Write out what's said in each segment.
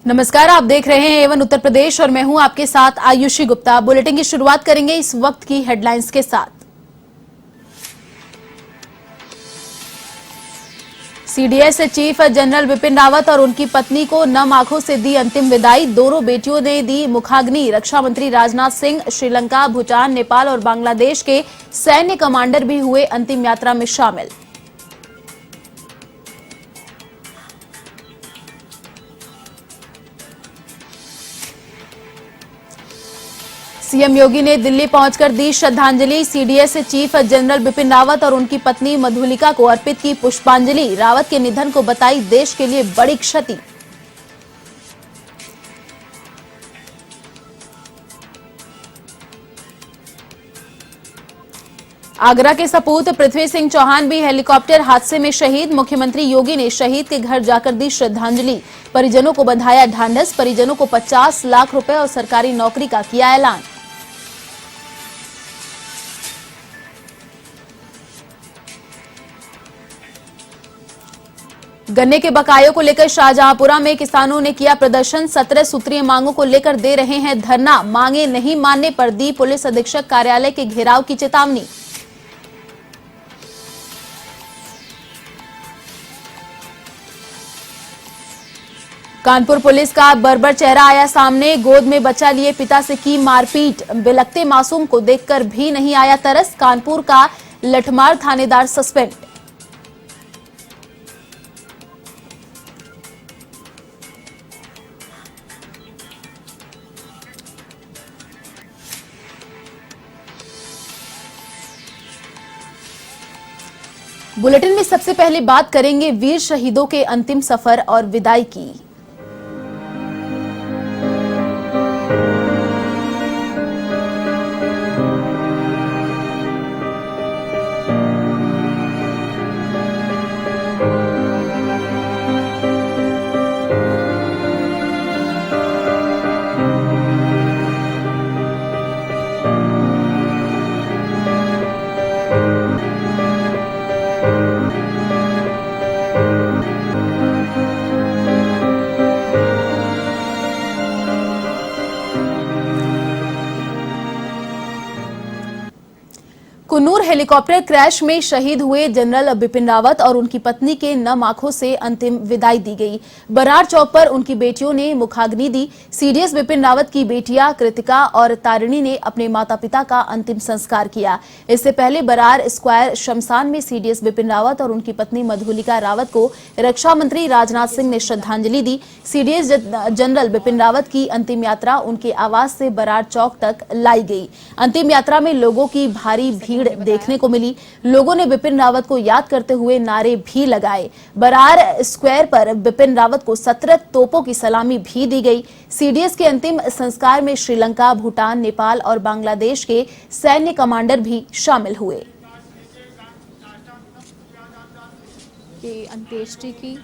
नमस्कार, आप देख रहे हैं एवन उत्तर प्रदेश और मैं हूं आपके साथ आयुषी गुप्ता। बुलेटिन की शुरुआत करेंगे इस वक्त की हेडलाइंस के साथ। CDS chief general Bipin Rawat और उनकी पत्नी को नम आंखों से दी अंतिम विदाई। दोनों बेटियों ने दी मुखाग्नि। रक्षा मंत्री राजनाथ सिंह, श्रीलंका, भूटान, नेपाल और बांग्लादेश के सैन्य कमांडर भी हुए अंतिम यात्रा में शामिल। सीएम योगी ने दिल्ली पहुंचकर दी श्रद्धांजलि। CDS chief general Bipin Rawat और उनकी पत्नी मधुलिका को अर्पित की पुष्पांजलि। रावत के निधन को बताई देश के लिए बड़ी क्षति। आगरा के सपूत पृथ्वी सिंह चौहान भी हेलीकॉप्टर हादसे में शहीद। मुख्यमंत्री योगी ने शहीद के घर जाकर दी श्रद्धांजलि। परिजनों को बंधाया ढांढस। परिजनों को 50 लाख रुपए और सरकारी नौकरी का किया ऐलान। गन्ने के बकायों को लेकर शाहजहांपुरा में किसानों ने किया प्रदर्शन। 17 सूत्रीय मांगों को लेकर दे रहे हैं धरना। मांगे नहीं मानने पर दी पुलिस अधीक्षक कार्यालय के घेराव की चेतावनी। कानपुर पुलिस का बर्बर चेहरा आया सामने। गोद में बच्चा लिए पिता से की मारपीट। बिलखते मासूम को देखकर भी नहीं आया तरस। कानपुर का लठमार थानेदार सस्पेंड। बुलेटिन में सबसे पहले बात करेंगे वीर शहीदों के अंतिम सफर और विदाई की। कुन्नूर हेलीकॉप्टर क्रैश में शहीद हुए जनरल बिपिन रावत और उनकी पत्नी के नम आंखों से अंतिम विदाई दी गई। बरार चौक पर उनकी बेटियों ने मुखाग्नि दी। सीडीएस बिपिन रावत की बेटियां कृतिका और तारिणी ने अपने माता पिता का अंतिम संस्कार किया। इससे पहले बरार स्क्वायर शमशान में सीडीएस बिपिन रावत और उनकी पत्नी मधुलिका रावत को रक्षा मंत्री राजनाथ सिंह ने श्रद्धांजलि दी। सीडीएस जनरल बिपिन रावत की अंतिम यात्रा उनके आवास से बरार चौक तक लाई गई। अंतिम यात्रा में लोगों की भारी भीड़ देखने को मिली। लोगों ने बिपिन रावत को याद करते हुए नारे भी लगाए। बरार स्क्वायर पर बिपिन रावत को 17 तोपों की सलामी भी दी गई। सीडीएस के अंतिम संस्कार में श्रीलंका, भूटान, नेपाल और बांग्लादेश के सैन्य कमांडर भी शामिल हुए। अंत्येष्टि की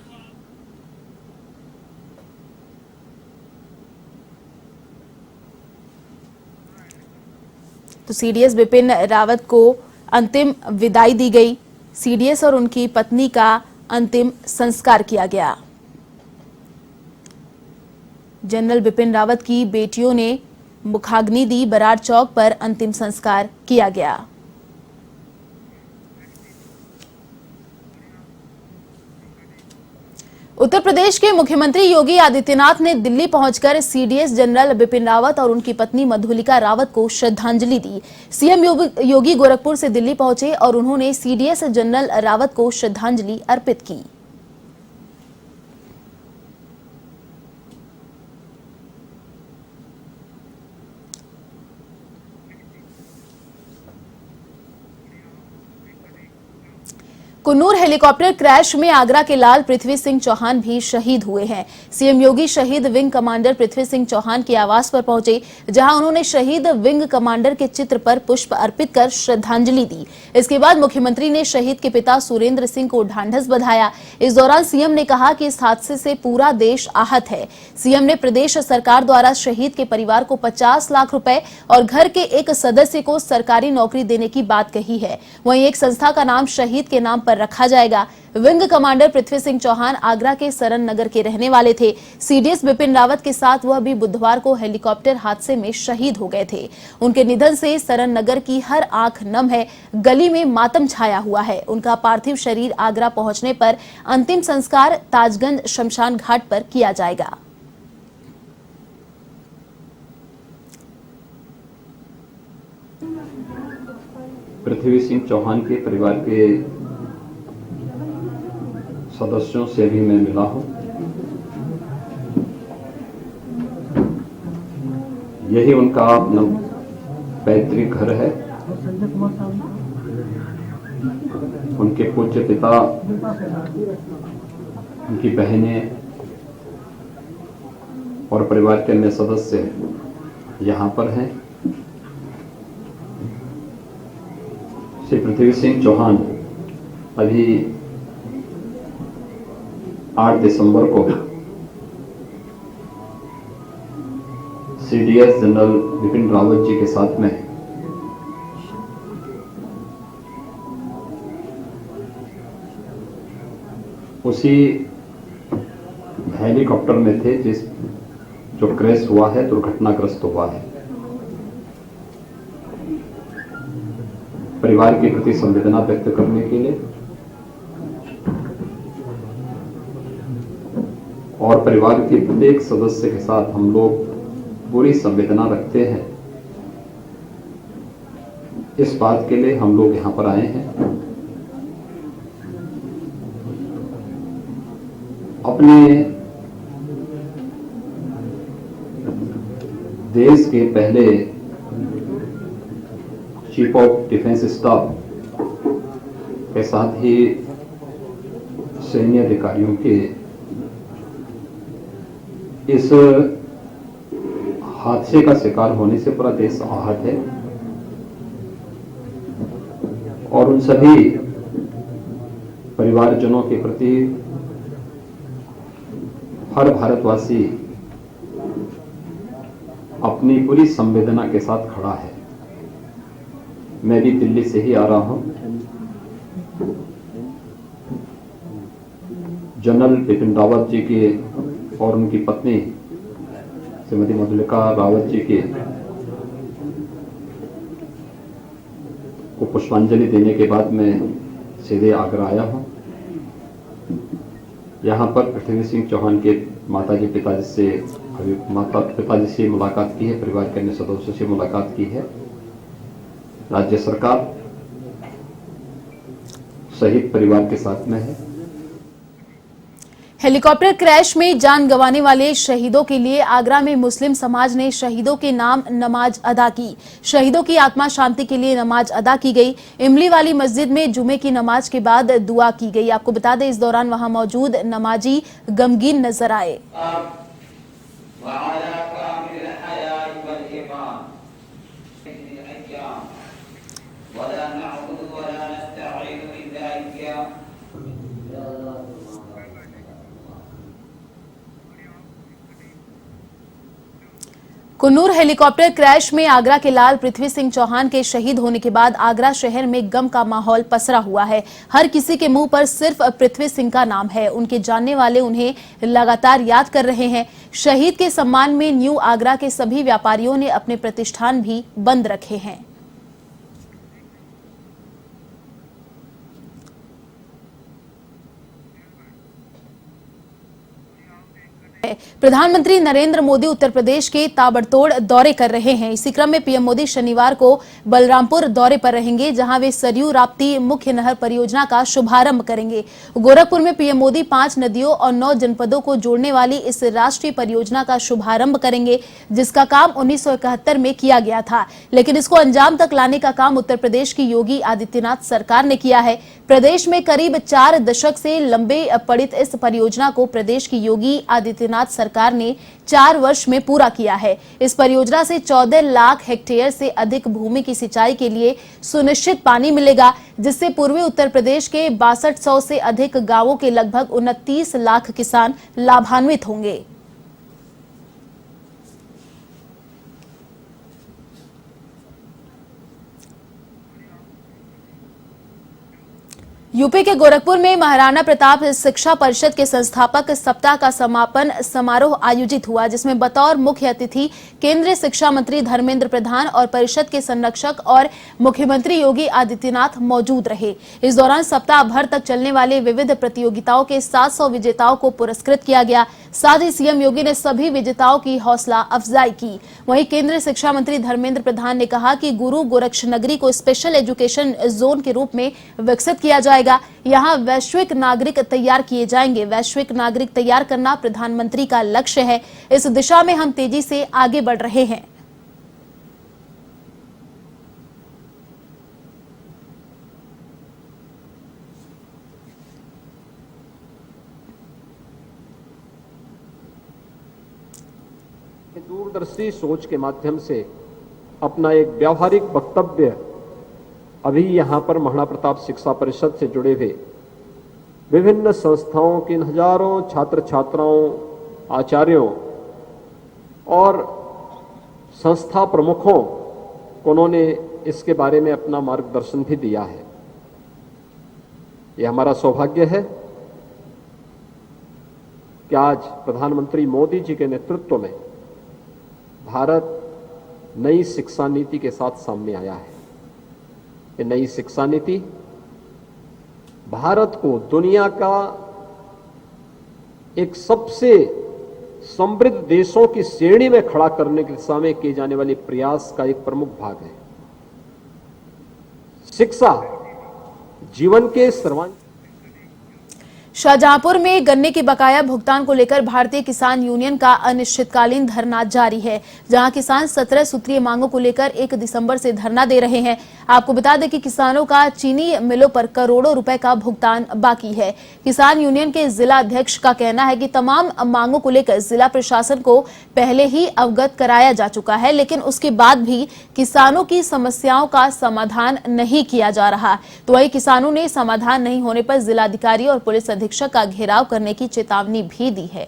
तो सीडीएस बिपिन रावत को अंतिम विदाई दी गई। सीडीएस और उनकी पत्नी का अंतिम संस्कार किया गया। जनरल बिपिन रावत की बेटियों ने मुखाग्नि दी। बरार चौक पर अंतिम संस्कार किया गया। उत्तर प्रदेश के मुख्यमंत्री योगी आदित्यनाथ ने दिल्ली पहुंचकर सीडीएस जनरल बिपिन रावत और उनकी पत्नी मधुलिका रावत को श्रद्धांजलि दी। सीएम योगी गोरखपुर से दिल्ली पहुंचे और उन्होंने सीडीएस जनरल रावत को श्रद्धांजलि अर्पित की। कुन्नूर हेलीकॉप्टर क्रैश में आगरा के लाल पृथ्वी सिंह चौहान भी शहीद हुए हैं। सीएम योगी शहीद विंग कमांडर पृथ्वी सिंह चौहान के आवास पर पहुंचे, जहां उन्होंने शहीद विंग कमांडर के चित्र पर पुष्प अर्पित कर श्रद्धांजलि दी। इसके बाद मुख्यमंत्री ने शहीद के पिता सुरेंद्र सिंह को ढांढस बंधाया। इस दौरान सीएम ने कहा कि इस हादसे से पूरा देश आहत है। सीएम ने प्रदेश सरकार द्वारा शहीद के परिवार को 50 लाख रुपए और घर के एक सदस्य को सरकारी नौकरी देने की बात कही है। वहीं एक संस्था का नाम शहीद के नाम पर रखा जाएगा। विंग कमांडर पृथ्वी सिंह चौहान आगरा के सरन नगर के रहने वाले थे। सीडीएस बिपिन रावत के साथ वह भी बुधवार को हेलीकॉप्टर हादसे में शहीद हो गए थे। उनके निधन से सरन नगर की हर आंख नम है, गली में मातम छाया हुआ है। उनका पार्थिव शरीर आगरा पहुंचने पर अंतिम संस्कार ताजगंज शमशान घाट पर किया जाएगा। पृथ्वी सिंह चौहान के परिवार के सदस्यों से भी मैं मिला हूं। यही उनका अपना पैतृक घर है। उनके पूज्य पिता, उनकी बहनें और परिवार के अन्य सदस्य यहाँ पर हैं। श्री पृथ्वी सिंह चौहान अभी 8 दिसंबर को सीडीएस जनरल बिपिन रावत जी के साथ में उसी हेलीकॉप्टर में थे जो क्रैश हुआ है, दुर्घटनाग्रस्त हुआ है। परिवार के प्रति संवेदना व्यक्त करने के लिए और परिवार के प्रत्येक सदस्य के साथ हम लोग पूरी संवेदना रखते हैं, इस बात के लिए हम लोग यहां पर आए हैं। अपने देश के पहले चीफ ऑफ डिफेंस स्टाफ के साथ ही सैन्य अधिकारियों के इस हादसे का शिकार होने से पूरा देश आहत है और उन सभी परिवारजनों के प्रति हर भारतवासी अपनी पूरी संवेदना के साथ खड़ा है। मैं भी दिल्ली से ही आ रहा हूं। जनरल बिपिन रावत जी के और उनकी पत्नी श्रीमती मधुलिका रावत जी के को पुष्पांजलि देने के बाद मैं सीधे आगरा आया हूं। यहाँ पर पृथ्वी सिंह चौहान के पिताजी से मुलाकात की है, परिवार के अन्य सदस्यों से मुलाकात की है। राज्य सरकार शहीद परिवार के साथ में है। हेलीकॉप्टर क्रैश में जान गंवाने वाले शहीदों के लिए आगरा में मुस्लिम समाज ने शहीदों के नाम नमाज अदा की। शहीदों की आत्मा शांति के लिए नमाज अदा की गई। इमली वाली मस्जिद में जुमे की नमाज के बाद दुआ की गई। आपको बता दें, इस दौरान वहां मौजूद नमाजी गमगीन नजर आए। कुन्नूर हेलीकॉप्टर क्रैश में आगरा के लाल पृथ्वी सिंह चौहान के शहीद होने के बाद आगरा शहर में गम का माहौल पसरा हुआ है। हर किसी के मुंह पर सिर्फ पृथ्वी सिंह का नाम है। उनके जानने वाले उन्हें लगातार याद कर रहे हैं। शहीद के सम्मान में न्यू आगरा के सभी व्यापारियों ने अपने प्रतिष्ठान भी बंद रखे हैं। प्रधानमंत्री नरेंद्र मोदी उत्तर प्रदेश के ताबड़तोड़ दौरे कर रहे हैं। इसी क्रम में पीएम मोदी शनिवार को बलरामपुर दौरे पर रहेंगे, जहां वे सरयू राप्ती मुख्य नहर परियोजना का शुभारंभ करेंगे। गोरखपुर में पीएम मोदी 5 नदियों और 9 जनपदों को जोड़ने वाली इस राष्ट्रीय परियोजना का शुभारंभ करेंगे, जिसका काम 1971 में किया गया था, लेकिन इसको अंजाम तक लाने का काम उत्तर प्रदेश की योगी आदित्यनाथ सरकार ने किया है। प्रदेश में करीब 4 दशक से लंबे पड़ित इस परियोजना को प्रदेश की योगी आदित्यनाथ सरकार ने 4 वर्ष में पूरा किया है। इस परियोजना से 14 लाख हेक्टेयर से अधिक भूमि की सिंचाई के लिए सुनिश्चित पानी मिलेगा, जिससे पूर्वी उत्तर प्रदेश के 6200 से अधिक गांवों के लगभग 29 लाख किसान लाभान्वित होंगे। यूपी के गोरखपुर में महाराणा प्रताप शिक्षा परिषद के संस्थापक सप्ताह का समापन समारोह आयोजित हुआ, जिसमें बतौर मुख्य अतिथि केंद्रीय शिक्षा मंत्री धर्मेंद्र प्रधान और परिषद के संरक्षक और मुख्यमंत्री योगी आदित्यनाथ मौजूद रहे। इस दौरान सप्ताह भर तक चलने वाले विविध प्रतियोगिताओं के 700 विजेताओं को पुरस्कृत किया गया। साथ ही सीएम योगी ने सभी विजेताओं की हौसला अफजाई की। वहीं केंद्रीय शिक्षा मंत्री धर्मेंद्र प्रधान ने कहा कि गुरु गोरक्षनगरी को स्पेशल एजुकेशन जोन के रूप में विकसित किया जाएगा। यहाँ वैश्विक नागरिक तैयार किए जाएंगे। वैश्विक नागरिक तैयार करना प्रधानमंत्री का लक्ष्य है। इस दिशा में हम तेजी से आगे बढ़ रहे हैं। दूरदर्शी सोच के माध्यम से अपना एक व्यावहारिक वक्तव्य अभी यहां पर महाराणा प्रताप शिक्षा परिषद से जुड़े हुए विभिन्न संस्थाओं के हजारों छात्र छात्राओं, आचार्यों और संस्था प्रमुखों को उन्होंने इसके बारे में अपना मार्गदर्शन भी दिया है। यह हमारा सौभाग्य है कि आज प्रधानमंत्री मोदी जी के नेतृत्व में भारत नई शिक्षा नीति के साथ सामने आया है। ये नई शिक्षा नीति भारत को दुनिया का एक सबसे समृद्ध देशों की श्रेणी में खड़ा करने की दिशा में किए जाने वाले प्रयास का एक प्रमुख भाग है। शिक्षा जीवन के सर्वांगीण। शाहजहांपुर में गन्ने के बकाया भुगतान को लेकर भारतीय किसान यूनियन का अनिश्चितकालीन धरना जारी है, जहां किसान 17 सूत्रीय मांगों को लेकर 1 दिसंबर से धरना दे रहे हैं। आपको बता दें कि किसानों का चीनी मिलों पर करोड़ों रुपए का भुगतान बाकी है। किसान यूनियन के जिला अध्यक्ष का कहना है कि तमाम मांगों को लेकर जिला प्रशासन को पहले ही अवगत कराया जा चुका है, लेकिन उसके बाद भी किसानों की समस्याओं का समाधान नहीं किया जा रहा। तो वही किसानों ने समाधान नहीं होने पर जिलाधिकारी और पुलिस अधीक्षक का घेराव करने की चेतावनी भी दी है।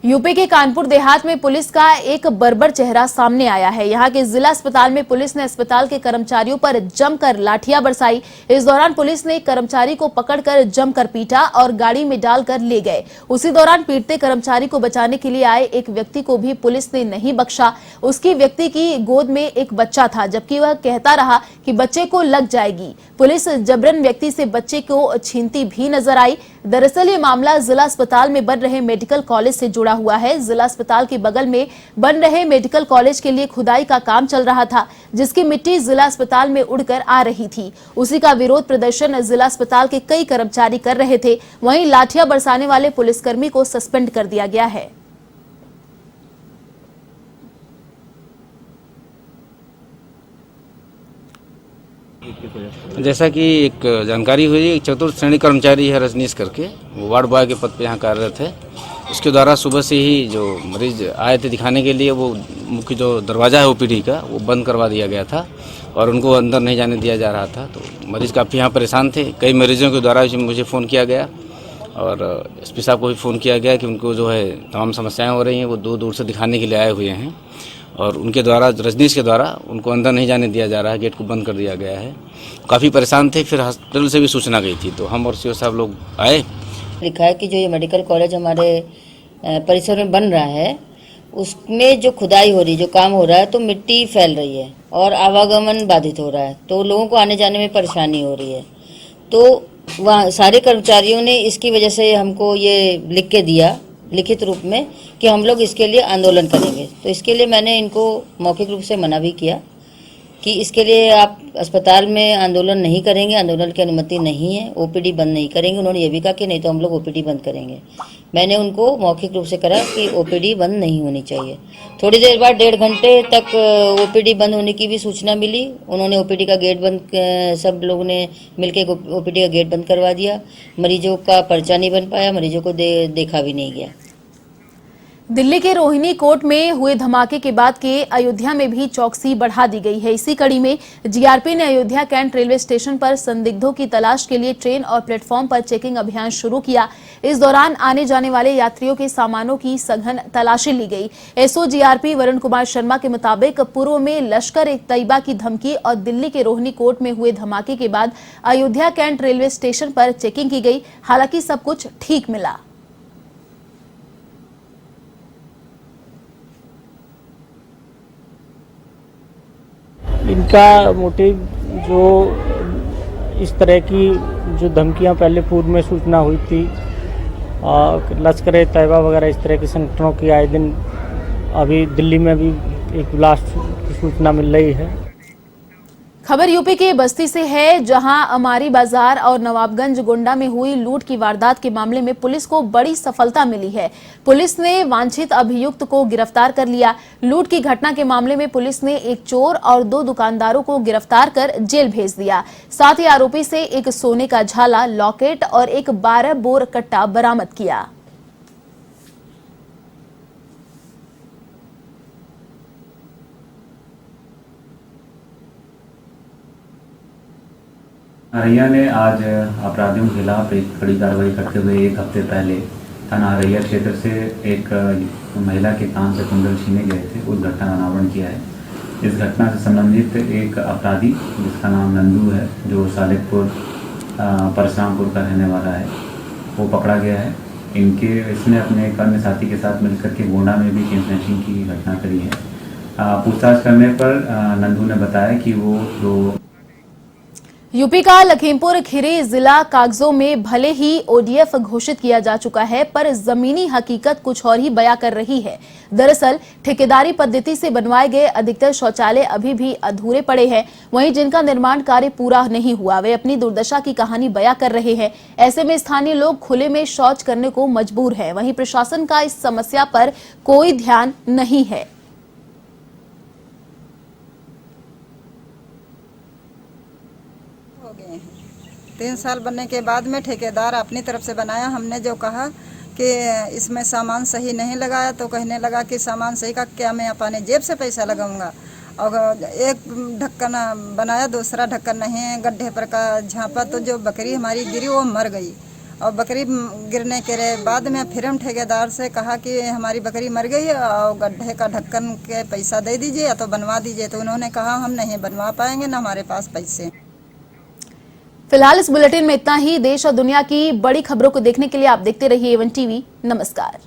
यूपी के कानपुर देहात में पुलिस का एक बर्बर चेहरा सामने आया है। यहां के जिला अस्पताल में पुलिस ने अस्पताल के कर्मचारियों पर जमकर लाठियां बरसाई। इस दौरान पुलिस ने एक कर्मचारी को पकड़कर जमकर पीटा और गाड़ी में डालकर ले गए। उसी दौरान पीटते कर्मचारी को बचाने के लिए आए एक व्यक्ति को भी पुलिस ने नहीं बख्शा। उसकी व्यक्ति की गोद में एक बच्चा था, जबकि वह कहता रहा कि बच्चे को लग जाएगी। पुलिस जबरन व्यक्ति से बच्चे को छीनती भी नजर आई। दरअसल ये मामला जिला अस्पताल में बन रहे मेडिकल कॉलेज से जुड़ा हुआ है। जिला अस्पताल के बगल में बन रहे मेडिकल कॉलेज के लिए खुदाई का काम चल रहा था, जिसकी मिट्टी जिला अस्पताल में उड़कर आ रही थी। उसी का विरोध प्रदर्शन जिला अस्पताल के कई कर्मचारी कर रहे थे। वहीं लाठियां बरसाने वाले पुलिसकर्मी को सस्पेंड कर दिया गया है। जैसा कि एक जानकारी हुई, एक चतुर्थ श्रेणी कर्मचारी है रजनीश करके, वो वार्ड बॉय के पद पे यहाँ कार्यरत है। उसके द्वारा सुबह से ही जो मरीज आए थे दिखाने के लिए, वो मुख्य जो दरवाज़ा है ओपीडी का, वो बंद करवा दिया गया था और उनको अंदर नहीं जाने दिया जा रहा था। तो मरीज काफ़ी यहाँ परेशान थे। कई मरीजों के द्वारा मुझे फ़ोन किया गया और एसपी साहब को भी फ़ोन किया गया कि उनको जो है तमाम समस्याएँ हो रही हैं, वो दूर दूर से दिखाने के लिए आए हुए हैं और उनके द्वारा, रजनीश के द्वारा, उनको अंदर नहीं जाने दिया जा रहा है। गेट को बंद कर दिया गया है। काफ़ी परेशान थे। फिर हॉस्पिटल से भी सूचना गई थी, तो हम और सीओ साहब लोग आए। लिखा है कि जो ये मेडिकल कॉलेज हमारे परिसर में बन रहा है, उसमें जो खुदाई हो रही, जो काम हो रहा है, तो मिट्टी फैल रही है और आवागमन बाधित हो रहा है, तो लोगों को आने जाने में परेशानी हो रही है। तो वहाँ सारे कर्मचारियों ने इसकी वजह से हमको ये लिख के दिया लिखित रूप में कि हम लोग इसके लिए आंदोलन करेंगे। तो इसके लिए मैंने इनको मौखिक रूप से मना भी किया कि इसके लिए आप अस्पताल में आंदोलन नहीं करेंगे, आंदोलन की अनुमति नहीं है, ओपीडी बंद नहीं करेंगे। उन्होंने ये भी कहा कि नहीं तो हम लोग ओपीडी बंद करेंगे। मैंने उनको मौखिक रूप से कहा कि ओपीडी बंद नहीं होनी चाहिए। थोड़ी देर बाद 1.5 घंटे तक ओपीडी बंद होने की भी सूचना मिली। उन्होंने ओपीडी का गेट बंद, सब लोगों ने मिलकर ओपीडी का गेट बंद करवा दिया। मरीजों का पर्चा नहीं बन पाया, मरीजों को देखा भी नहीं गया। दिल्ली के रोहिणी कोर्ट में हुए धमाके के बाद के अयोध्या में भी चौकसी बढ़ा दी गई है। इसी कड़ी में जीआरपी ने अयोध्या कैंट रेलवे स्टेशन पर संदिग्धों की तलाश के लिए ट्रेन और प्लेटफॉर्म पर चेकिंग अभियान शुरू किया। इस दौरान आने जाने वाले यात्रियों के सामानों की सघन तलाशी ली गई। एसओ जीआरपी वरुण कुमार शर्मा के मुताबिक पूर्व में लश्कर ए तैयबा की धमकी और दिल्ली के रोहिणी कोर्ट में हुए धमाके के बाद अयोध्या कैंट रेलवे स्टेशन पर चेकिंग की गई। हालांकि सब कुछ ठीक मिला। इनका मोटिव जो इस तरह की जो धमकियां पहले पूर्व में सूचना हुई थी लश्कर ए तैयबा वगैरह इस तरह के संगठनों की आए दिन अभी दिल्ली में भी एक ब्लास्ट की सूचना मिल रही है। खबर यूपी के बस्ती से है, जहां अमारी बाजार और नवाबगंज गोंडा में हुई लूट की वारदात के मामले में पुलिस को बड़ी सफलता मिली है। पुलिस ने वांछित अभियुक्त को गिरफ्तार कर लिया। लूट की घटना के मामले में पुलिस ने एक चोर और 2 दुकानदारों को गिरफ्तार कर जेल भेज दिया। साथ ही आरोपी से एक सोने का झाला, लॉकेट और एक 12 बोर कट्टा बरामद किया। हरैया ने आज अपराधियों के खिलाफ एक कड़ी कार्रवाई करते हुए एक हफ्ते पहले थाना हरैया क्षेत्र से एक महिला के कान से कुंडल छीने गए थे, उस घटना का अनावरण किया है। इस घटना से संबंधित एक अपराधी जिसका नाम नंदू है, जो सालिकपुर परशुरामपुर का रहने वाला है, वो पकड़ा गया है। इसने अपने कर्म साथी के साथ मिलकर के गोंडा में भी चेन स्नैचिंग की घटना करी है। पूछताछ करने पर नंदू ने बताया कि वो जो यूपी का लखीमपुर खीरी जिला कागजों में भले ही ओडीएफ घोषित किया जा चुका है, पर जमीनी हकीकत कुछ और ही बयां कर रही है। दरअसल ठेकेदारी पद्धति से बनवाए गए अधिकतर शौचालय अभी भी अधूरे पड़े हैं। वहीं जिनका निर्माण कार्य पूरा नहीं हुआ, वे अपनी दुर्दशा की कहानी बयां कर रहे हैं। ऐसे में स्थानीय लोग खुले में शौच करने को मजबूर हैं। वहीं प्रशासन का इस समस्या पर कोई ध्यान नहीं है। 3 साल बनने के बाद में ठेकेदार अपनी तरफ से बनाया। हमने जो कहा कि इसमें सामान सही नहीं लगाया तो कहने लगा कि सामान सही का क्या, मैं अपने जेब से पैसा लगाऊंगा। और एक ढक्कन बनाया, दूसरा ढक्कन नहीं है। गड्ढे पर का झांपा तो जो बकरी हमारी गिरी वो मर गई। और बकरी गिरने के बाद में फिर हम ठेकेदार से कहा कि हमारी बकरी मर गई और गड्ढे का ढक्कन के पैसा दे दीजिए या तो बनवा दीजिए। तो उन्होंने कहा हम नहीं बनवा पाएंगे, ना हमारे पास पैसे। फिलहाल इस बुलेटिन में इतना ही। देश और दुनिया की बड़ी खबरों को देखने के लिए आप देखते रहिए A1 टीवी। नमस्कार।